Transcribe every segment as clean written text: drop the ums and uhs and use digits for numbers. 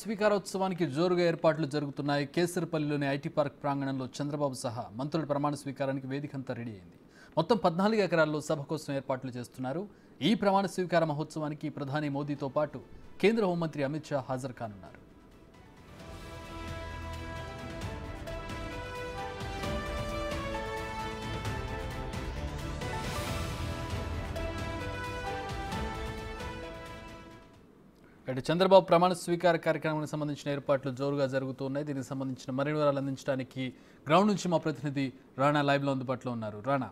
స్వీకారోత్సవానికి జోరుగా ఏర్పాట్లు జరుగుతున్నాయి. కేసరపల్లిలోని ఐటీ పార్క్ ప్రాంగణంలో చంద్రబాబు సహా మంత్రుల ప్రమాణ స్వీకారానికి వేదికంతా రెడీ అయింది. మొత్తం 14 ఎకరాల్లో సభ కోసం ఏర్పాట్లు చేస్తున్నారు. ఈ ప్రమాణ స్వీకార మహోత్సవానికి ప్రధాని మోదీతో పాటు కేంద్ర హోంమంత్రి అమిత్ షా హాజరు కానున్నారు. చంద్రబాబు ప్రమాణ స్వీకార కార్యక్రమానికి సంబంధించిన ఏర్పాట్లు జోరుగా జరుగుతున్నాయి. దీనికి సంబంధించిన మరిన్ని వివరాలు అందించడానికి గ్రౌండ్ నుంచి మా ప్రతినిధి రాణా లైవ్లో అందుబాటులో ఉన్నారు. రాణా,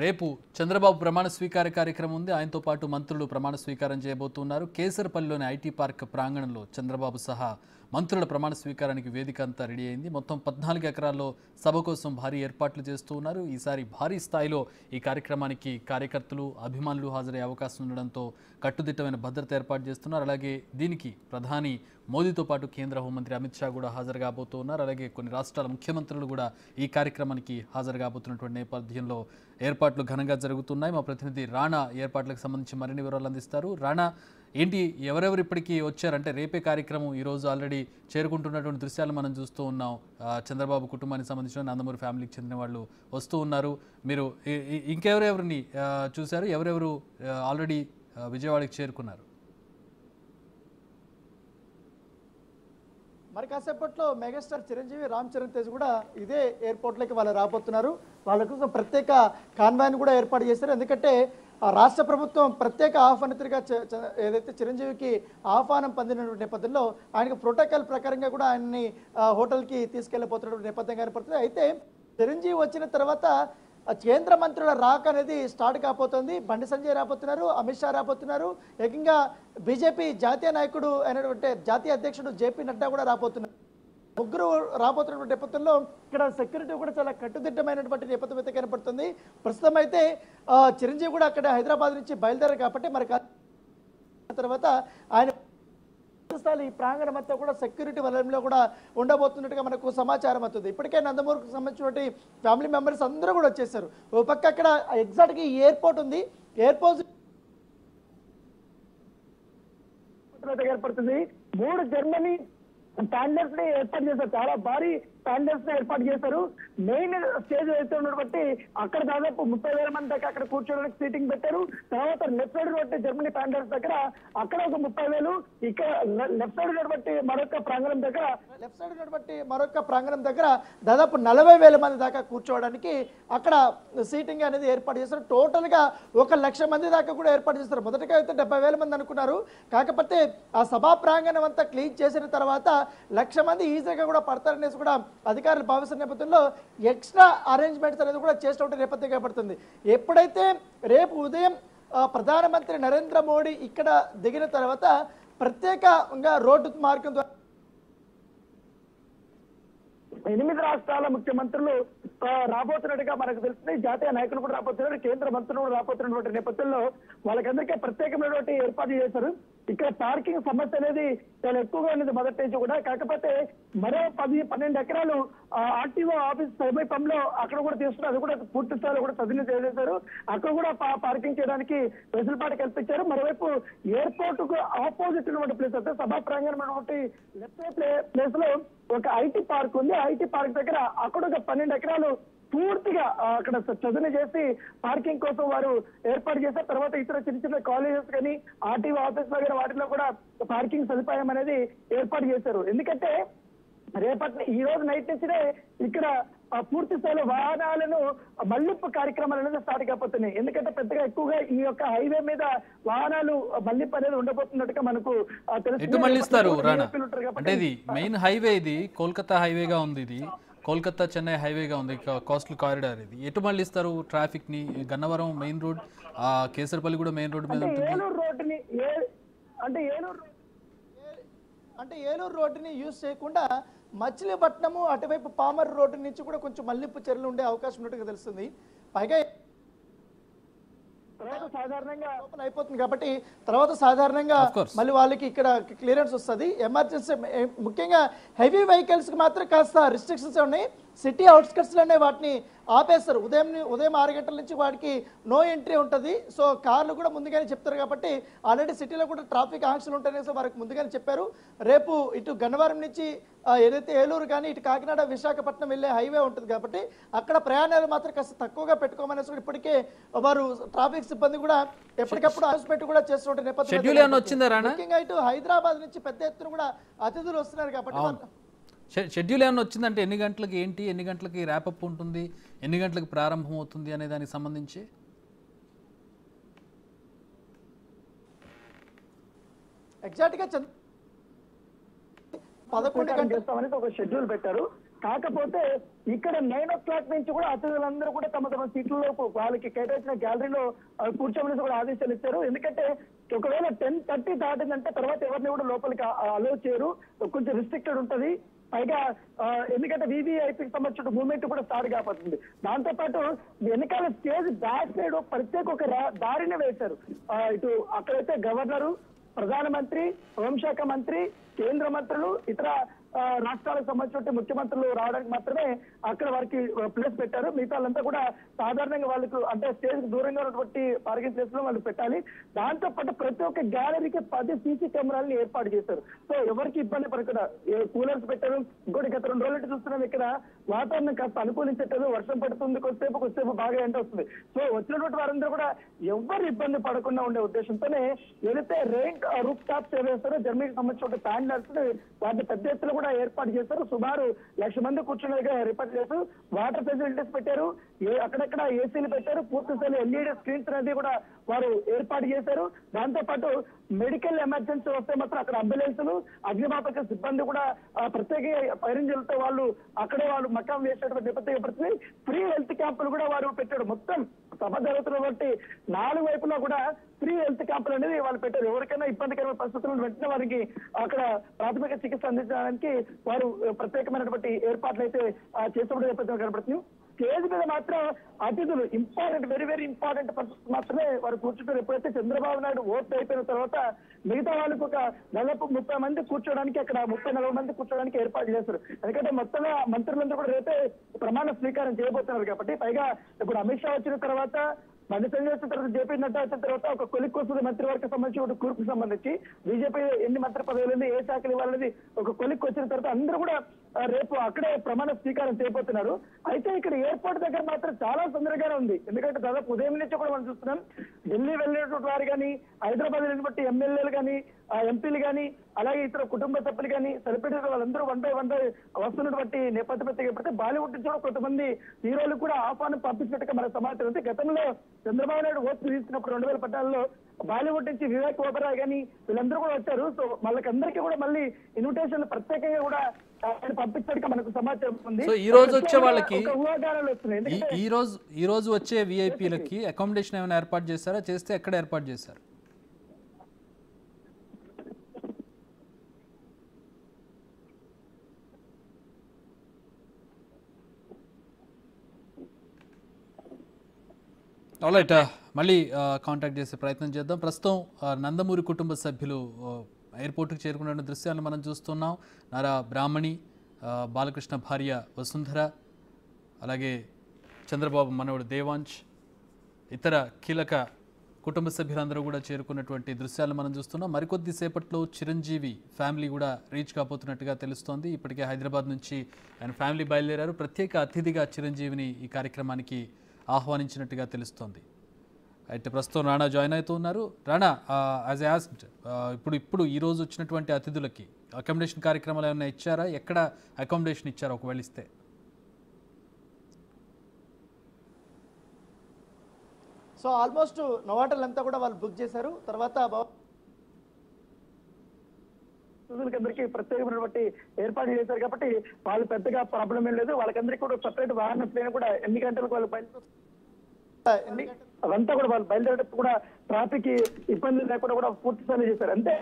రేపు చంద్రబాబు ప్రమాణ స్వీకార కార్యక్రమం ఉంది. ఆయనతో పాటు మంత్రులు ప్రమాణ స్వీకారం చేయబోతున్నారు. కేసరపల్లిలోని ఐటీ పార్క్ ప్రాంగణంలో చంద్రబాబు సహా మంత్రుల ప్రమాణ స్వీకారానికి వేదిక అంతా రెడీ అయింది. మొత్తం 14 ఎకరాల్లో సభ కోసం భారీ ఏర్పాట్లు చేస్తూ ఉన్నారు. ఈసారి భారీ స్థాయిలో ఈ కార్యక్రమానికి కార్యకర్తలు, అభిమానులు హాజరయ్యే అవకాశం ఉండడంతో కట్టుదిట్టమైన భద్రత ఏర్పాటు చేస్తున్నారు. అలాగే దీనికి ప్రధాని మోదీతో పాటు కేంద్ర హోంమంత్రి అమిత్ షా కూడా హాజరు కాబోతున్నారు. అలాగే కొన్ని రాష్ట్రాల ముఖ్యమంత్రులు కూడా ఈ కార్యక్రమానికి హాజరు కాబోతున్నటువంటి నేపథ్యంలో ఏర్పాట్లు ఘనంగా జరుగుతున్నాయి. మా ప్రతినిధి రాణా ఏర్పాట్లకు సంబంధించి మరిన్ని వివరాలు అందిస్తారు. రాణా, ఏంటి, ఎవరెవరు ఇప్పటికీ వచ్చారంటే రేపే కార్యక్రమం ఈరోజు ఆల్రెడీ చేరుకుంటున్నటువంటి దృశ్యాలు మనం చూస్తూ ఉన్నాం. చంద్రబాబు కుటుంబానికి సంబంధించిన నందమూరి ఫ్యామిలీకి చెందిన వాళ్ళు వస్తూ ఉన్నారు. మీరు ఇంకెవరెవరిని చూశారు? ఎవరెవరు ఆల్రెడీ విజయవాడకి చేరుకున్నారు? మరి కాసేపట్లో మెగాస్టార్ చిరంజీవి, రామ్ చరణ్ తేజ్ కూడా ఇదే ఎయిర్పోర్ట్లోకి వాళ్ళు రాబోతున్నారు. వాళ్ళ కోసం ప్రత్యేక కాన్వాయ్ని కూడా ఏర్పాటు చేశారు. ఎందుకంటే రాష్ట్ర ప్రభుత్వం ప్రత్యేక ఆహ్వానితుడిగా ఏదైతే చిరంజీవికి ఆహ్వానం పొందినటువంటి నేపథ్యంలో ఆయనకు ప్రోటోకాల్ ప్రకారంగా కూడా ఆయన్ని హోటల్కి తీసుకెళ్లిపోతున్నటువంటి నేపథ్యం కనపడుతుంది. అయితే చిరంజీవి వచ్చిన తర్వాత కేంద్ర మంత్రుల రాక అనేది స్టార్ట్ కాబోతోంది. బండి సంజయ్ రాబోతున్నారు, అమిత్ షా రాబోతున్నారు, ఏకంగా బీజేపీ జాతీయ నాయకుడు అయినటువంటి జాతీయ అధ్యక్షుడు జేపీ నడ్డా కూడా రాబోతున్నారు. ముగ్గురు రాబోతున్నటువంటి నేపథ్యంలో ఇక్కడ సెక్యూరిటీ కూడా చాలా కట్టుదిట్టమైనటువంటి నేపథ్యం అయితే కనపడుతుంది. ప్రస్తుతం అయితే చిరంజీవి కూడా అక్కడ హైదరాబాద్ నుంచి బయలుదేరారు కాబట్టి మరి తర్వాత ఆయన ఈ ప్రాంగణం అంతా కూడా సెక్యూరిటీ వలయంలో కూడా ఉండబోతున్నట్టుగా మనకు సమాచారం అవుతుంది. ఇప్పటికే నందమూరికి సంబంధించినటువంటి ఫ్యామిలీ మెంబర్స్ అందరూ కూడా వచ్చేసారు. ఓ పక్క అక్కడ ఎగ్జాక్ట్గా ఈ ఎయిర్పోర్ట్ ఉంది. ఎయిర్పోర్ట్ ఏర్పడుతుంది. 3 జర్మనీ స్టాండర్డ్స్ ని ఏర్పాటు చేశారు. చాలా భారీ స్టాండర్డ్స్ ని ఏర్పాటు చేశారు. మెయిన్ స్టేజ్ అయితే ఉన్నటువంటి అక్కడ దాదాపు 30,000 మంది దాకా అక్కడ కూర్చోడానికి సీటింగ్ పెట్టారు. తర్వాత లెఫ్ట్ సైడ్ ఉన్నటువంటి జర్మనీ స్టాండర్డ్స్ దగ్గర అక్కడ ఒక 30,000, ఇక్కడ లెఫ్ట్ సైడ్ ఉన్నటువంటి మరొక ప్రాంగణం దగ్గర దాదాపు 40,000 మంది దాకా కూర్చోవడానికి అక్కడ సీటింగ్ అనేది ఏర్పాటు చేశారు. టోటల్ గా 1,00,000 మంది దాకా కూడా ఏర్పాటు చేస్తారు. మొదటగా అయితే 70,000 మంది అనుకున్నారు. కాకపోతే ఆ సభా ప్రాంగణం అంతా క్లీన్ చేసిన తర్వాత 1,00,000 మంది ఈజీగా కూడా పడతారనేసి కూడా అధికారులు భావిస్తున్న నేపథ్యంలో ఎక్స్ట్రా అరేంజ్మెంట్స్ అనేది కూడా చేసినటువంటి నేపథ్యం కనబడుతుంది. ఎప్పుడైతే రేపు ఉదయం ప్రధానమంత్రి నరేంద్ర మోడీ ఇక్కడ దిగిన తర్వాత ప్రత్యేకంగా రోడ్డు మార్గం ద్వారా 8 రాష్ట్రాల ముఖ్యమంత్రులు రాబోతున్నట్టుగా మనకు తెలుస్తుంది. జాతీయ నాయకులు కూడా రాబోతున్నారు, కేంద్ర మంత్రులు కూడా రాబోతున్నటువంటి నేపథ్యంలో వాళ్ళకందరికీ ప్రత్యేకమైనటువంటి ఏర్పాటు చేశారు. ఇక్కడ పార్కింగ్ సమస్య అనేది చాలా ఎక్కువగా ఉన్నది మొదటి నుంచి కూడా. కాకపోతే మరో 10-12 ఎకరాలు ఆర్టీఓ ఆఫీస్ సమీపంలో అక్కడ కూడా తీసుకున్నారు. అది కూడా పూర్తి స్థాయిలో కూడా సద్వినియోగం చేశారు. అక్కడ కూడా పార్కింగ్ చేయడానికి వెసులుబాటు కల్పించారు. మరోవైపు ఎయిర్పోర్ట్ కు ఆపోజిట్ ఉన్నటువంటి ప్లేస్ అంటే సభా ప్రాంగణం లెఫ్ట్ ప్లేస్ లో ఒక ఐటీ పార్క్ ఉంది. ఐటీ పార్క్ దగ్గర అక్కడ ఒక 12 ఎకరాలు పూర్తిగా అక్కడ చదును చేసి పార్కింగ్ కోసం వారు ఏర్పాటు చేశారు. తర్వాత ఇతర చిన్న కాలేజెస్ కానీ ఆర్టీఓ ఆఫీస్ దగ్గర వాటిలో కూడా పార్కింగ్ సదుపాయం అనేది ఏర్పాటు చేశారు. ఎందుకంటే ఈ రోజు నైట్ నుంచినే ఇక్కడ పూర్తి స్థాయిలో వాహనాలను మళ్లింపు కార్యక్రమాలు అనేది స్టార్ట్ కాబోతున్నాయి. ఎందుకంటే పెద్దగా ఎక్కువగా ఈ యొక్క హైవే మీద వాహనాలు మళ్లింపు అనేది ఉండబోతున్నట్టుగా మనకు తెలుసు. మెయిన్ హైవే ఇది కోల్కతా హైవేగా ఉంది. ఇది కోల్కతా చెన్నై హైవేగా ఉంది, కోస్టల్ కారిడార్. ఇది ఎటు మళ్ళిస్తారు ట్రాఫిక్ ని? గన్నవరం మెయిన్ రోడ్, కేసరపల్లి కూడా మెయిన్ రోడ్ మీద ఉంటుంది. ఏలూరు రోడ్డుని యూజ్ చేయకుండా మచిలీపట్నము అటువైపు పామర్ రోడ్డు నుంచి కూడా కొంచెం మల్లింపు చర్యలు ఉండే అవకాశం ఉన్నట్టుగా తెలుస్తుంది. పైగా సాధారణంగా ఓపెన్ అయిపోతుంది కాబట్టి తర్వాత సాధారణంగా Of course. మళ్ళీ వాళ్ళకి ఇక్కడ క్లియరెన్స్ వస్తుంది. ఎమర్జెన్సీ ముఖ్యంగా హెవీ వెహికల్స్ కి మాత్రం కాస్త రిస్ట్రిక్షన్స్ ఉన్నాయి. సిటీ అవుట్స్కట్స్ లోనే వాటిని ఆపేస్తారు. ఉదయం 6 గంటల నుంచి వాటికి నో ఎంట్రీ ఉంటుంది. సో కార్లు కూడా ముందుగానే చెప్తారు కాబట్టి ఆల్రెడీ సిటీలో కూడా ట్రాఫిక్ ఆంక్షలు ఉంటాయనేసి వారికి ముందుగానే చెప్పారు. రేపు ఇటు గన్నవరం నుంచి ఏదైతే ఏలూరు కానీ ఇటు కాకినాడ విశాఖపట్నం వెళ్ళే హైవే ఉంటుంది కాబట్టి అక్కడ ప్రయాణాలు మాత్రం కాస్త తక్కువగా పెట్టుకోమనేసి కూడా ఇప్పటికే వారు ట్రాఫిక్ సిబ్బంది కూడా ఎప్పటికప్పుడు అనౌన్స్మెంట్ కూడా చేస్తున్న షెడ్యూల్ ఏమైనా వచ్చిందా రానా? ముఖ్యంగా ఇటు హైదరాబాద్ నుంచి పెద్ద ఎత్తున కూడా అతిథులు వస్తున్నారు కాబట్టి షెడ్యూల్ ఏమైనా వచ్చిందంటే ఎన్ని గంటలకి ఏంటి, ఎన్ని గంటలకి ర్యాపప్ ఉంటుంది, ఎన్ని గంటలకు ప్రారంభం అవుతుంది అనే దానికి సంబంధించి ఎగ్జాక్ట్ గా 11 గంటలు చేస్తామని ఒక షెడ్యూల్ పెట్టారు. కాకపోతే ఇక్కడ 9 o'clock నుంచి కూడా అతిథులందరూ కూడా తమ తమ సీట్లలో వాళ్ళకి కేటాయించిన గ్యాలరీలో కూర్చోమని కూడా ఆదేశాలు ఇచ్చారు. ఎందుకంటే ఒకవేళ 10:30 దాటిందంటే తర్వాత ఎవరిని కూడా లోపలికి అలో చేయరు, కొంచెం రిస్ట్రిక్టెడ్ ఉంటది. పైగా ఎందుకంటే వీవీఐపీకి సంబంధించిన మూవ్మెంట్ కూడా స్టార్ట్ కాబోతుంది. దాంతో పాటు వెనకాల స్టేజ్ బ్యాక్ సైడ్ ప్రత్యేక ఒక దారిని వేశారు. ఇటు అక్కడైతే గవర్నరు, ప్రధానమంత్రి, హోంశాఖ మంత్రి, కేంద్ర మంత్రులు, ఇతర రాష్ట్రాలకు సంబంధించిన ముఖ్యమంత్రులు రావడానికి మాత్రమే అక్కడ వారికి ప్లేస్ పెట్టారు. మిగతా వాళ్ళంతా కూడా సాధారణంగా వాళ్ళకు అంటే స్టేజ్ దూరంగా ఉన్నటువంటి పార్కింగ్ ప్లేస్ లో వాళ్ళు పెట్టాలి. దాంతో పాటు ప్రతి ఒక్క గ్యాలరీకి 10 సీసీ కెమెరాలను ఏర్పాటు చేశారు. సో ఎవరికి ఇబ్బంది పడకుండా కూలర్స్ పెట్టారు. ఇంకోటి గత 2 రోజులు చూస్తున్నాం ఇక్కడ వాతావరణం కాస్త అనుకూలించట్లేదు. వర్షం పడుతుంది, కొద్దిసేపు బాగా ఎండ వస్తుంది. సో వచ్చినటువంటి వారందరూ కూడా ఎవరు ఇబ్బంది పడకుండా ఉండే ఉద్దేశంతోనే ఏదైతే రెయిన్ రూఫ్ టాప్స్ ఏవేస్తారో జర్మనీకి సంబంధించిన ప్యానల్స్ వాటిని పెద్ద ఎత్తున కూడా ఏర్పాటు చేశారు. సుమారు 1,00,000 మంది కూర్చున్నట్టుగా ఏర్పాటు చేశారు. వాటర్ ఫెసిలిటీస్ పెట్టారు, అక్కడక్కడ ఏసీలు పెట్టారు, పూర్తి స్థాయి ఎల్ఈడి స్క్రీన్స్ అనేది కూడా వారు ఏర్పాటు చేశారు. దాంతో పాటు మెడికల్ ఎమర్జెన్సీ వస్తే మాత్రం అక్కడ అంబులెన్సులు, అగ్నిమాపక సిబ్బంది కూడా ప్రత్యేక పైరంజలతో వాళ్ళు అక్కడే వాళ్ళు మకాం వేసేటువంటి నేపథ్యం ఫ్రీ హెల్త్ క్యాంపులు కూడా వారు పెట్టాడు. మొత్తం సభ జరుగుతున్నటువంటి 4 వైపులా కూడా ఫ్రీ హెల్త్ క్యాంపులు అనేది వాళ్ళు పెట్టారు. ఎవరికైనా ఇబ్బందికరమైన పరిస్థితులను వెంటనే వారికి అక్కడ ప్రాథమిక చికిత్స అందించడానికి వారు ప్రత్యేకమైనటువంటి ఏర్పాట్లు అయితే చేస్తున్న నేపథ్యం కనబడుతుంది. స్టేజ్ మీద మాత్రం అతిథులు important, very very important persons మాత్రమే వారు కూర్చుంటారు. ఎప్పుడైతే చంద్రబాబు నాయుడు ఓట్లు అయిపోయిన తర్వాత మిగతా వాళ్ళకు ఒక దాదాపు 30 మంది కూర్చోడానికి అక్కడ 30-40 మంది కూర్చోడానికి ఏర్పాటు చేస్తారు. ఎందుకంటే మొత్తంగా మంత్రులందరూ కూడా రేపే ప్రమాణ స్వీకారం చేయబోతున్నారు కాబట్టి. పైగా ఇప్పుడు అమిత్ షా వచ్చిన తర్వాత, బండి సంజయ్ వచ్చిన తర్వాత, జేపీ నడ్డా వచ్చిన తర్వాత ఒక కొలిక్ వస్తుంది మంత్రివర్గ సంబంధించి కూర్పుకు సంబంధించి. బీజేపీ ఎన్ని మంత్రి పదవులు, ఏ శాఖలు ఇవ్వాలనేది ఒక కొలిక్ వచ్చిన తర్వాత అందరూ కూడా రేపు అక్కడే ప్రమాణ స్వీకారం చేయబోతున్నారు. అయితే ఇక్కడ ఎయిర్పోర్ట్ దగ్గర మాత్రం చాలా తొందరగానే ఉంది. ఎందుకంటే దాదాపు ఉదయం నుంచి కూడా మనం చూస్తున్నాం ఢిల్లీ వెళ్ళినటువంటి వారు కానీ, హైదరాబాద్ వెళ్ళినటువంటి ఎమ్మెల్యేలు కానీ, ఎంపీలు కానీ, అలాగే ఇతర కుటుంబ సభ్యులు కానీ, సెలబ్రిటీలు వాళ్ళందరూ వన్ బై వస్తున్నటువంటి నేపథ్యం. ఎప్పుడైతే బాలీవుడ్ నుంచి కూడా కొంతమంది హీరోలు కూడా ఆహ్వానం పంపించినట్టుగా మన సమాచారం ఉంది. గతంలో చంద్రబాబు నాయుడు ఓట్లు తీసుకున్నప్పుడు 2014లో బాలీవుడ్ నుంచి వివేక్ ఓబరాయ్ కానీ వీళ్ళందరూ కూడా వచ్చారు. సో వాళ్ళకందరికీ కూడా మళ్ళీ ఇన్విటేషన్లు ప్రత్యేకంగా కూడా పంపించడానికి మనకు సమాచారం ఉంది. సో ఈ రోజు వచ్చే వాళ్ళకి ఊహాగానాలు వస్తున్నాయి. ఈ రోజు వచ్చే విఐపీలకి అకామిడేషన్ ఏమైనా ఏర్పాటు చేశారా? చేస్తే ఎక్కడ ఏర్పాటు చేశారు? ఆల్రైట్, మళ్ళీ కాంటాక్ట్ చేసే ప్రయత్నం చేద్దాం. ప్రస్తుతం నందమూరి కుటుంబ సభ్యులు ఎయిర్పోర్ట్కి చేరుకున్న దృశ్యాలను మనం చూస్తున్నాం. నారా బ్రాహ్మణి, బాలకృష్ణ భార్య వసుంధర, అలాగే చంద్రబాబు మనవడు దేవాంశ్, ఇతర కీలక కుటుంబ సభ్యులందరూ కూడా చేరుకున్నటువంటి దృశ్యాలను మనం చూస్తున్నాం. మరికొద్ది సేపట్లో చిరంజీవి ఫ్యామిలీ కూడా రీచ్ కాబోతున్నట్టుగా తెలుస్తోంది. ఇప్పటికే హైదరాబాద్ నుంచి ఆయన ఫ్యామిలీ బయలుదేరారు. ప్రత్యేక అతిథిగా చిరంజీవిని ఈ కార్యక్రమానికి ఆహ్వానించినట్టుగా తెలుస్తోంది. అయితే ప్రస్తుతం రాణా జాయిన్ అవుతూ ఉన్నారు. రాణా, యాజ్ యాస్డ్, ఇప్పుడు ఈరోజు వచ్చినటువంటి అతిథులకి అకామిడేషన్ కార్యక్రమాలు ఏమైనా ఇచ్చారా? ఎక్కడ అకామిడేషన్ ఇచ్చారా ఒకవేళ ఇస్తే? సో ఆల్మోస్ట్ నోవాటల్ అంతా కూడా వాళ్ళు బుక్ చేశారు. తర్వాత అందరికీ ప్రత్యేకమైనటువంటి ఏర్పాటు చేశారు కాబట్టి వాళ్ళు పెద్దగా ప్రాబ్లం ఏం లేదు. వాళ్ళకందరికీ కూడా సపరేట్ వాహన ప్లేన్ కూడా ఎన్ని గంటలకు వాళ్ళు అదంతా కూడా వాళ్ళు బయలుదేరేటప్పుడు కూడా ట్రాఫిక్ ఇబ్బంది లేకుండా కూడా పూర్తి స్థాయి చేశారు. అంటే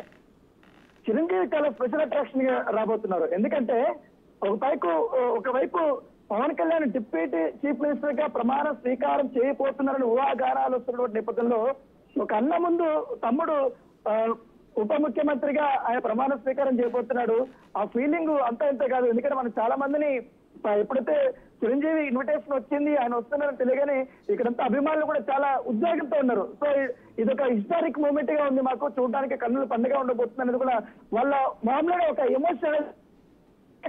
చిరంజీవి చాలా స్పెషల్ అట్రాక్షన్ గా రాబోతున్నారు. ఎందుకంటే ఒకవైపు Pawan Kalyan deputy chief minister గా ప్రమాణ స్వీకారం చేయబోతున్నారని ఊహాగానాలు వస్తున్నటువంటి నేపథ్యంలో ఒక అన్న ముందు తమ్ముడు ఉప ముఖ్యమంత్రిగా ఆయన ప్రమాణ స్వీకారం చేయబోతున్నాడు. ఆ ఫీలింగ్ అంతా ఇంత కాదు. ఎందుకంటే మనం చాలా మందిని ఎప్పుడైతే చిరంజీవి ఇన్విటేషన్ వచ్చింది, ఆయన వస్తున్నారని తెలియగానే ఇక్కడంతా అభిమానులు కూడా చాలా ఉద్వేగంతో ఉన్నారు. సో ఇదొక హిస్టారిక్ మూమెంట్ గా ఉంది. మాకు చూడడానికి కన్నుల పండుగ ఉండబోతుంది అనేది కూడా వాళ్ళ మామూలుగా ఒక ఎమోషనల్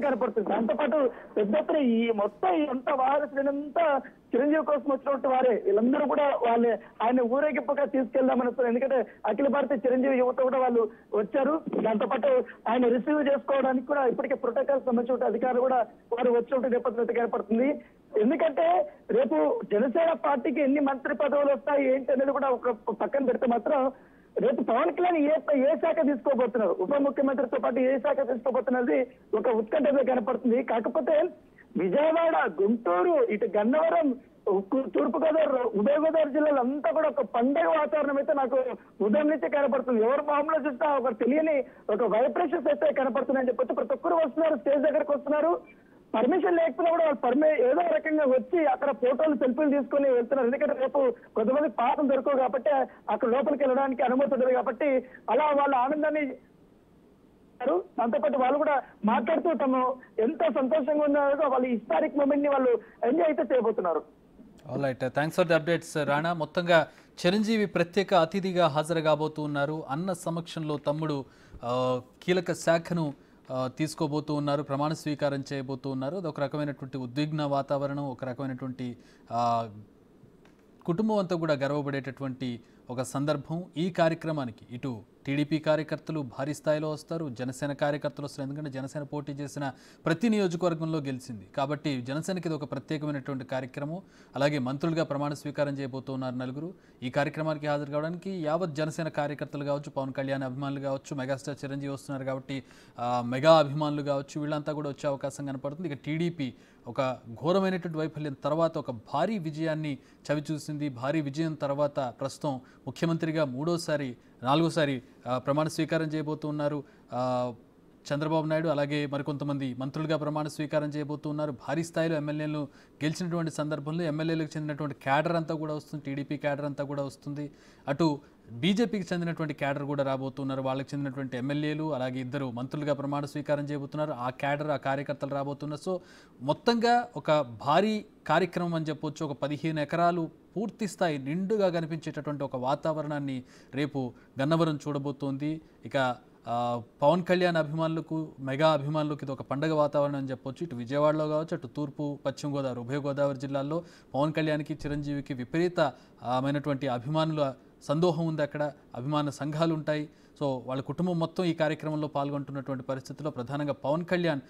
కనపడుతుంది. దాంతోపాటు పెద్ద ఎత్తున ఈ మొత్తం అంతా వారసులంతా చిరంజీవి కోసం వచ్చినట్టు వారే వీళ్ళందరూ కూడా వాళ్ళే ఆయన ఊరేగింపుగా తీసుకెళ్దామని వస్తారు. ఎందుకంటే అఖిల భారతీయ చిరంజీవి యువత కూడా వాళ్ళు వచ్చారు. దాంతోపాటు ఆయన రిసీవ్ చేసుకోవడానికి కూడా ఇప్పటికే ప్రోటోకాల్ సంబంధించిన అధికారులు కూడా వారు వచ్చి నేపథ్యం కనపడుతుంది. ఎందుకంటే రేపు జనసేన పార్టీకి ఎన్ని మంత్రి పదవులు వస్తాయి ఏంటి అనేది కూడా ఒక పక్కన పెడితే మాత్రం రేపు పవన్ కళ్యాణ్ ఏ శాఖ తీసుకోబోతున్నారు, ఉప ముఖ్యమంత్రితో పాటు ఏ శాఖ తీసుకోబోతున్నది ఒక ఉత్కంఠగా కనపడుతుంది. కాకపోతే విజయవాడ, గుంటూరు, ఇటు గన్నవరం, తూర్పుగోదావరి, ఉభయ గోదావరి జిల్లాలో అంతా కూడా ఒక పండగ వాతావరణం అయితే నాకు ఉదయం నుంచే కనపడుతుంది. ఎవరు మామూలుగా చూసినా ఒక తెలియని ఒక వైబ్రేషన్స్ అయితే కనపడుతున్నాయని చెప్పొచ్చు. ప్రతి ఒక్కరు వస్తున్నారు, స్టేజ్ దగ్గరకు వస్తున్నారు. పర్మిషన్ లేకపోతే కూడా వాళ్ళు ఏదో రకంగా వచ్చి అక్కడ ఫోటోలు సెల్ఫీలు తీసుకొని వెళ్తున్నారు. ఎందుకంటే రేపు కొంతమంది పాపం దొరకవు కాబట్టి అక్కడ లోపలికి వెళ్ళడానికి అనుమతి ఉండదు కాబట్టి అలా వాళ్ళ ఆనందాన్ని దాంతోపాటు వాళ్ళు కూడా మాట్లాడుతూ తమ ఎంతో సంతోషంగా ఉన్నారో వాళ్ళు హిస్టారిక్ మూమెంట్ ని వాళ్ళు ఎంజాయ్ అయితే చేయబోతున్నారు. Alright, thanks for the updates Rana. మొత్తంగా చిరంజీవి ప్రత్యేక అతిథిగా హాజరు కాబోతున్నారు. అన్న సమక్షంలో తమ్ముడు కీలక శాఖను తీసుకోబోతూ ఉన్నారు, ప్రమాణ స్వీకారం చేయబోతూ ఉన్నారు. అది ఒక రకమైనటువంటి ఉద్విగ్న వాతావరణం, ఒక రకమైనటువంటి కుటుంబం అంతా కూడా గర్వపడేటటువంటి ఒక సందర్భం. ఈ కార్యక్రమానికి ఇటు టీడీపీ కార్యకర్తలు భారీ స్థాయిలో వస్తారు, జనసేన కార్యకర్తలు వస్తారు. ఎందుకంటే జనసేన పోటీ చేసిన ప్రతి నియోజకవర్గంలో గెలిచింది కాబట్టి జనసేనకి ఇది ఒక ప్రత్యేకమైనటువంటి కార్యక్రమం. అలాగే మంత్రులుగా ప్రమాణ స్వీకారం చేయబోతున్నారు నలుగురు. ఈ కార్యక్రమానికి హాజరు కావడానికి యావత్ జనసేన కార్యకర్తలు కావచ్చు, పవన్ కళ్యాణ్ అభిమానులు కావచ్చు, మెగాస్టార్ చిరంజీవి వస్తున్నారు కాబట్టి మెగా అభిమానులు కావచ్చు, వీళ్ళంతా కూడా వచ్చే అవకాశం కనపడుతుంది. ఇక టీడీపీ ఒక ఘోరమైనటువంటి వైఫల్యం తర్వాత ఒక భారీ విజయాన్ని చవిచూసింది. భారీ విజయం తర్వాత ప్రస్తుతం ముఖ్యమంత్రిగా నాలుగోసారి ప్రమాణ స్వీకారం చేయబోతున్నారు చంద్రబాబు నాయుడు. అలాగే మరికొంతమంది మంత్రులుగా ప్రమాణ స్వీకారం చేయబోతున్నారు. భారీ స్థాయిలో ఎమ్మెల్యేలు గెలిచినటువంటి సందర్భంలో ఎమ్మెల్యేలకు చెందినటువంటి క్యాడర్ అంతా కూడా వస్తుంది, టీడీపీ క్యాడర్ అంతా కూడా వస్తుంది. అటు బీజేపీకి చెందినటువంటి క్యాడర్ కూడా రాబోతున్నారు, వాళ్ళకి చెందినటువంటి ఎమ్మెల్యేలు, అలాగే ఇద్దరు మంత్రులుగా ప్రమాణ స్వీకారం చేయబోతున్నారు. ఆ క్యాడర్, ఆ కార్యకర్తలు రాబోతున్నారు. సో మొత్తంగా ఒక భారీ కార్యక్రమం అని చెప్పొచ్చు. ఒక 15 ఎకరాలు పూర్తి స్థాయి నిండుగా కనిపించేటటువంటి ఒక వాతావరణాన్ని రేపు గన్నవరం చూడబోతోంది. ఇక పవన్ కళ్యాణ్ అభిమానులకు, మెగా అభిమానులకు ఇది ఒక పండగ వాతావరణం అని చెప్పొచ్చు. ఇటు విజయవాడలో కావచ్చు, అటు తూర్పు, పశ్చిమ గోదావరి, ఉభయ గోదావరి జిల్లాల్లో పవన్ కళ్యాణ్కి, చిరంజీవికి విపరీతమైనటువంటి అభిమానుల సందోహం ఉంది. అక్కడ అభిమాన సంఘాలు ఉంటాయి. సో వాళ్ళ కుటుంబం మొత్తం ఈ కార్యక్రమంలో పాల్గొంటున్నటువంటి పరిస్థితుల్లో ప్రధానంగా పవన్ కళ్యాణ్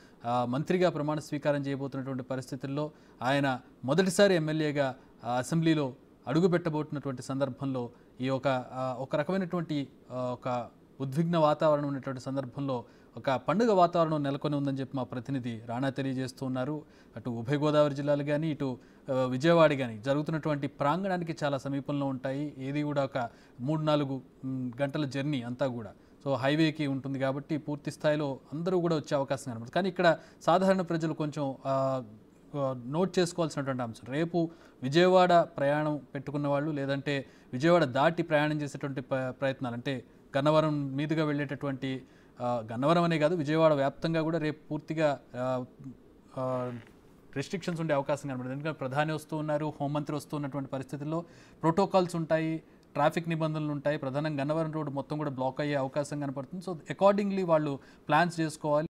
మంత్రిగా ప్రమాణ స్వీకారం చేయబోతున్నటువంటి పరిస్థితుల్లో ఆయన మొదటిసారి ఎమ్మెల్యేగా అసెంబ్లీలో అడుగుపెట్టబోతున్నటువంటి సందర్భంలో ఈ ఒక రకమైనటువంటి ఒక ఉద్విగ్న వాతావరణం ఉన్నటువంటి సందర్భంలో ఒక పండుగ వాతావరణం నెలకొని ఉందని చెప్పి మా ప్రతినిధి రాణా తెలియజేస్తూ ఉన్నారు. అటు ఉభయ గోదావరి జిల్లాలు కానీ, ఇటు విజయవాడ కానీ జరుగుతున్నటువంటి ప్రాంగణానికి చాలా సమీపంలో ఉంటాయి. ఏది కూడా ఒక 3-4 గంటల జర్నీ అంతా కూడా. సో హైవేకి ఉంటుంది కాబట్టి పూర్తి స్థాయిలో అందరూ కూడా వచ్చే అవకాశం కనబడుతుంది. కానీ ఇక్కడ సాధారణ ప్రజలు కొంచెం నోట్ చేసుకోవాల్సినటువంటి అంశం, రేపు విజయవాడ ప్రయాణం పెట్టుకున్న వాళ్ళు, లేదంటే విజయవాడ దాటి ప్రయాణం చేసేటువంటి ప్రయత్నాలు, అంటే గన్నవరం మీదుగా వెళ్ళేటటువంటి, గన్నవరం అనే కాదు విజయవాడ వ్యాప్తంగా కూడా రేపు పూర్తిగా రెస్ట్రిక్షన్స్ ఉండే అవకాశం కనబడుతుంది. ఎందుకంటే ప్రధాని వస్తూ ఉన్నారు, హోంమంత్రి వస్తూ ఉన్నటువంటి పరిస్థితుల్లో ప్రోటోకాల్స్ ఉంటాయి, ట్రాఫిక్ నిబంధనలు ఉంటాయి. ప్రధానంగా గన్నవరం రోడ్డు మొత్తం కూడా బ్లాక్ అయ్యే అవకాశం కనపడుతుంది. సో అకార్డింగ్లీ వాళ్ళు ప్లాన్స్ చేసుకోవాలి.